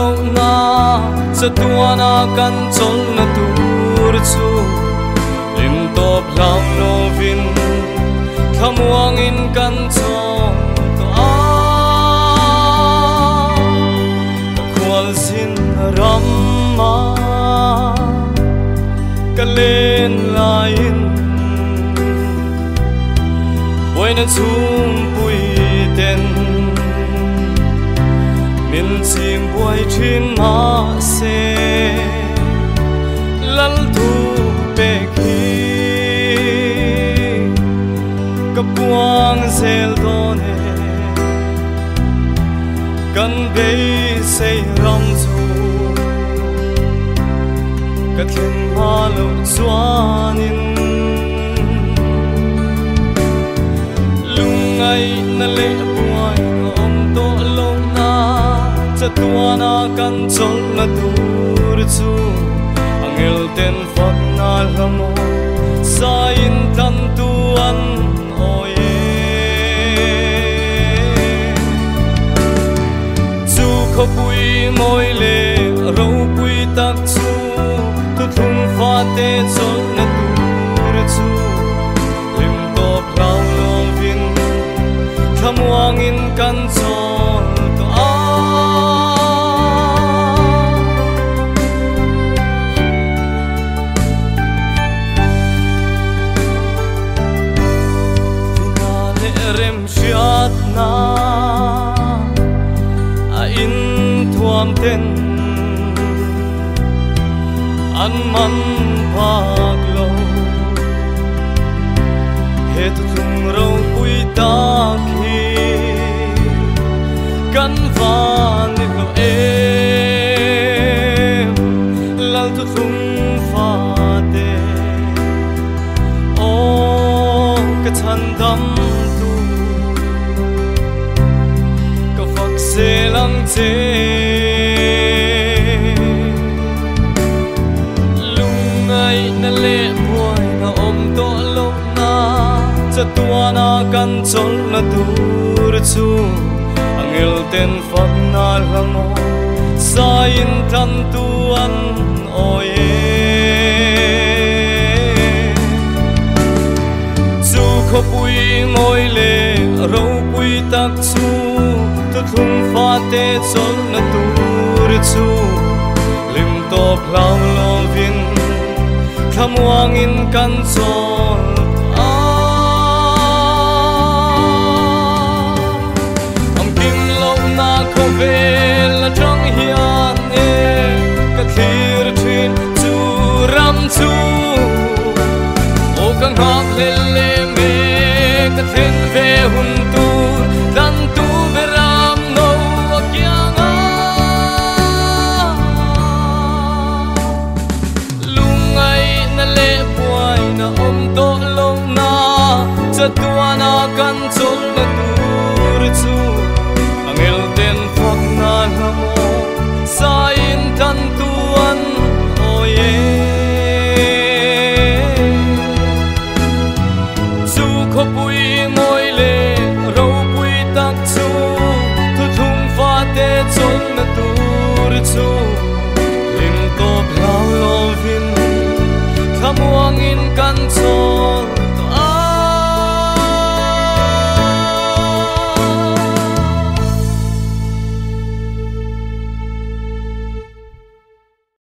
lo na sa tua na kan chol na tur chu lim top lam lo vin thamuang in kan chol to a kwal sin ram ma kalen lain boy na chung pui ten min chim boy thin ma se lal thu pe khi ka puang zel done kan be say ram chu ka thlen ma lo chuanin lungai na le buai om to lo na cha tua na kan chol na tur chu angel ten fak na lamo sa in tan tuan oye chu kho pui moi le ro pui tak chu tu thum fa te chol na tur chu lim top lau lo vin thamuang in kan chol to a rem shiat na a in thuam ten an man phak lo he tu thum ro pui ta khi kan van lo em lal tu thum fa te o ka chan dam se lang che lungai na le boy na om to lo na cha tua na kan chol na tur chu angel ten fak na lamo sa in tan tuan oye chu kho pui moi le ro pui tak chu tu thum fa te chol na tur chu lim top lau lo vin thamuang in kan chol a am kim lo na kho vel la trong hian e ka thir thin chu ram chu o kang hak le le me ka then ve hun tu dan tu cha tua na kan chol na tur chu angel ten fak na lamo sa in tan tuan oye chu kho pui moi le ro pui tak chu tu thum fa te chol na tur chu